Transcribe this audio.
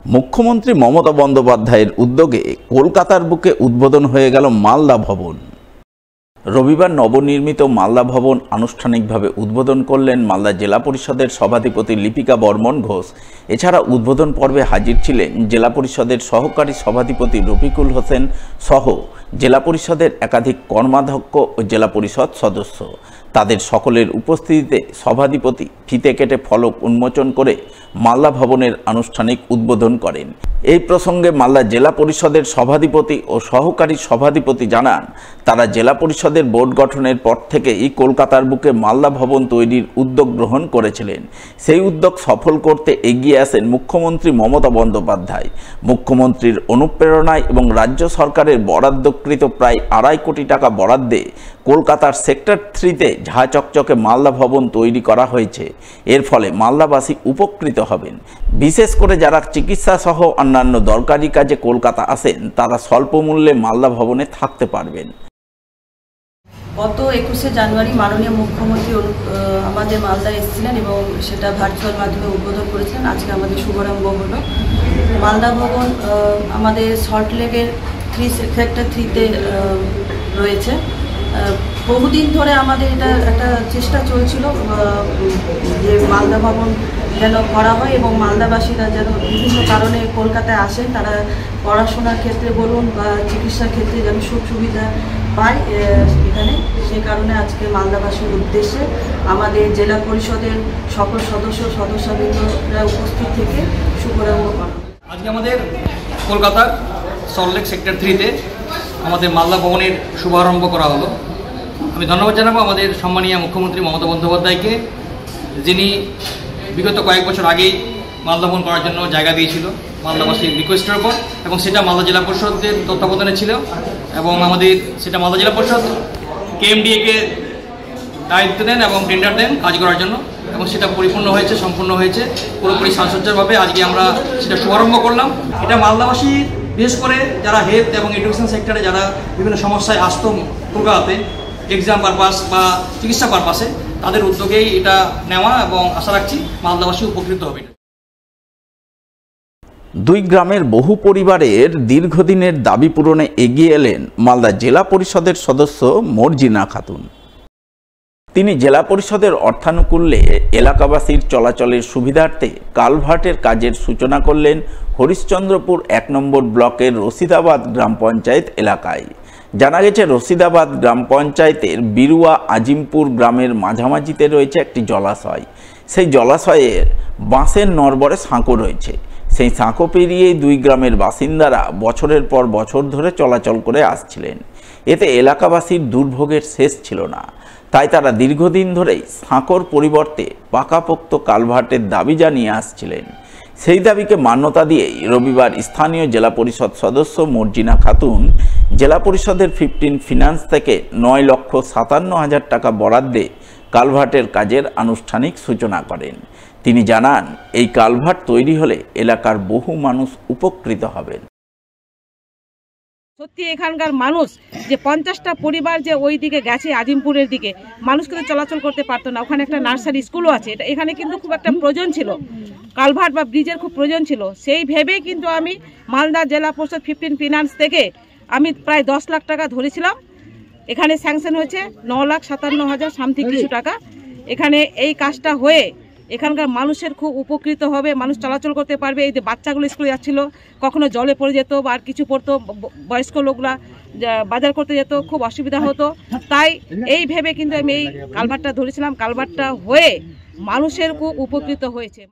মুখ্যমন্ত্রী মমতা বন্দ্যোপাধ্যায়ের উদ্যোগে কলকাতার বুকে উদ্বোধন হয়ে গেল মালদা ভবন। রবিবার নবনির্মিত মালদা ভবন আনুষ্ঠানিকভাবে উদ্বোধন করলেন মালদা জেলা পরিষদের সভাধিপতি লিপিকা বর্মন ঘোষ। এছাড়া উদ্বোধন পর্বে হাজির ছিলেন জেলা পরিষদের সহকারী সভাধিপতি রফিকুল হোসেন সহ জেলা পরিষদের একাধিক কর্মাধ্যক্ষ ও জেলা পরিষদ সদস্য। তাদের সকলের উপস্থিতিতে সভাধিপতি ফিতে কেটে ফলক উন্মোচন করে মালদা ভবনের আনুষ্ঠানিক উদ্বোধন করেন। এই প্রসঙ্গে মালদা জেলা পরিষদের সভাধিপতি ও সহকারী সভাধিপতি জানান, তারা জেলা পরিষদের বোর্ড গঠনের পর থেকেই কলকাতার বুকে মালদা ভবন তৈরির উদ্যোগ গ্রহণ করেছিলেন। সেই উদ্যোগ সফল করতে এগিয়ে আসেন মুখ্যমন্ত্রী মমতা বন্দ্যোপাধ্যায়। মুখ্যমন্ত্রীর অনুপ্রেরণায় এবং রাজ্য সরকারের বরাদ্দকৃত প্রায় 2.5 কোটি টাকা বরাদ্দে কলকাতার সেক্টর 3-তে ঝাঁ চকচকে মালদা ভবন তৈরি করা হয়েছে। এর ফলে মালদাবাসী উপকৃত হবেন। বিশেষ করে যারা চিকিৎসা সহ অন্যান্য দরকারি কাজে কলকাতা আসেন, তারা স্বল্প মূল্যে মালদা ভবনে থাকতে পারবেন। গত 21শে জানুয়ারি মাননীয় মুখ্যমন্ত্রী আমাদের মালদায় এসেছিলেন এবং সেটা ভার্চুয়াল মাধ্যমে উদ্বোধন করেছিলেন। আজকে আমাদের শুভারম্ভ হলো। মালদা ভবন আমাদের সল্টলেকের সেক্টর 3-তে রয়েছে। বহুদিন ধরে আমাদের এটা একটা চেষ্টা চলছিল যে মালদা ভবন যেন করা হয় এবং মালদাবাসীরা যেন বিভিন্ন কারণে কলকাতায় আসেন, তারা পড়াশোনার ক্ষেত্রে বলুন বা চিকিৎসার ক্ষেত্রে যেন সুবিধা পায় এখানে। সেই কারণে আজকে মালদাবাসীর উদ্দেশ্যে আমাদের জেলা পরিষদের সকল সদস্যবৃন্দরা উপস্থিত থেকে শুভারম্ভ করা। আজকে আমাদের কলকাতার সল্টলেক সেক্টর 3-তে আমাদের মালদা ভবনের শুভারম্ভ করা হলো। আমি ধন্যবাদ জানাবো আমাদের সম্মানীয় মুখ্যমন্ত্রী মমতা বন্দ্যোপাধ্যায়কে, যিনি বিগত কয়েক বছর আগেই মালদা ভবন করার জন্য জায়গা দিয়েছিল মালদাবাসীর রিকোয়েস্টের উপর, এবং সেটা মালদা জেলা পরিষদের তত্ত্বাবধানে ছিল এবং আমাদের সেটা মালদা জেলা পরিষদ KMDA-কে দায়িত্ব দেন এবং টেন্ডার দেন কাজ করার জন্য, এবং সেটা পরিপূর্ণ হয়েছে, সম্পূর্ণ হয়েছে পুরোপুরি সাজসজ্জাভাবে। আজকে আমরা সেটা শুভারম্ভ করলাম। এটা মালদাবাসী বিশেষ করে যারা হেলথ এবং এডুকেশন সেক্টরে যারা বিভিন্ন সমস্যায় আসতো কলকাতাতে এক্সাম পারপাস বা চিকিৎসা পারপাসে, তাদের উদ্যোগেই এটা নেওয়া এবং আশা রাখছি মালদাবাসী উপকৃত হবে। দুই গ্রামের বহু পরিবারের দীর্ঘদিনের দাবি পূরণে এগিয়ে এলেন মালদা জেলা পরিষদের সদস্য মর্জিনা খাতুন। তিনি জেলা পরিষদের অর্থানুকূল্যে এলাকাবাসীর চলাচলের সুবিধার্থে কালভার্টের কাজের সূচনা করলেন হরিশ্চন্দ্রপুর 1 নম্বর ব্লকের রশিদাবাদ গ্রাম পঞ্চায়েত এলাকায়। জানা গেছে, রশিদাবাদ গ্রাম পঞ্চায়েতের বিরুয়া আজিমপুর গ্রামের মাঝামাঝিতে রয়েছে একটি জলাশয়। সেই জলাশয়ের বাঁশের নড়বড়ে সাঁকো রয়েছে। সেই সাঁকো পেরিয়েই দুই গ্রামের বাসিন্দারা বছরের পর বছর ধরে চলাচল করে আসছিলেন। এতে এলাকাবাসীর দুর্ভোগের শেষ ছিল না। তাই তারা দীর্ঘদিন ধরেই সাঁকোর পরিবর্তে পাকাপোক্ত কালভার্টের দাবি জানিয়ে আসছিলেন। সেই দাবিকে মান্যতা দিয়েই রবিবার স্থানীয় জেলা পরিষদ সদস্য মর্জিনা খাতুন জেলা পরিষদের 15 ফিনান্স থেকে 9,57,000 টাকা বরাদ্দে কালভার্টের কাজের আনুষ্ঠানিক সূচনা করেন। তিনি জানান, এই কালভার্ট তৈরি হলে এলাকার বহু মানুষ উপকৃত হবেন। সত্যি এখানকার মানুষ যে 50টা পরিবার যে ওই দিকে গেছে আজিমপুরের দিকে, মানুষ কিন্তু চলাচল করতে পারতো না। ওখানে একটা নার্সারি স্কুলও আছে। এখানে কিন্তু খুব একটা প্রয়োজন ছিল, কালভার্ট বা ব্রিজের খুব প্রয়োজন ছিল। সেই ভেবেই কিন্তু আমি মালদা জেলা পরিষদ 15 ফিনান্স থেকে আমি প্রায় 10 লাখ টাকা ধরেছিলাম। এখানে স্যাংশন হয়েছে 9,57,000 সামথিং কিছু টাকা। এখানে এই কাজটা হয়ে এখানকার মানুষের খুব উপকৃত হবে, মানুষ চলাচল করতে পারবে। এই যে বাচ্চাগুলো স্কুলে যাচ্ছিল, কখনো জলে পড়ে যেত বা আর কিছু পড়তো, বয়স্ক লোকরা বাজার করতে যেত, খুব অসুবিধা হতো। তাই এই ভেবে কিন্তু আমি এই কালভার্টটা ধরেছিলাম। কালভার্টটা হয়ে মানুষের খুব উপকৃত হয়েছে।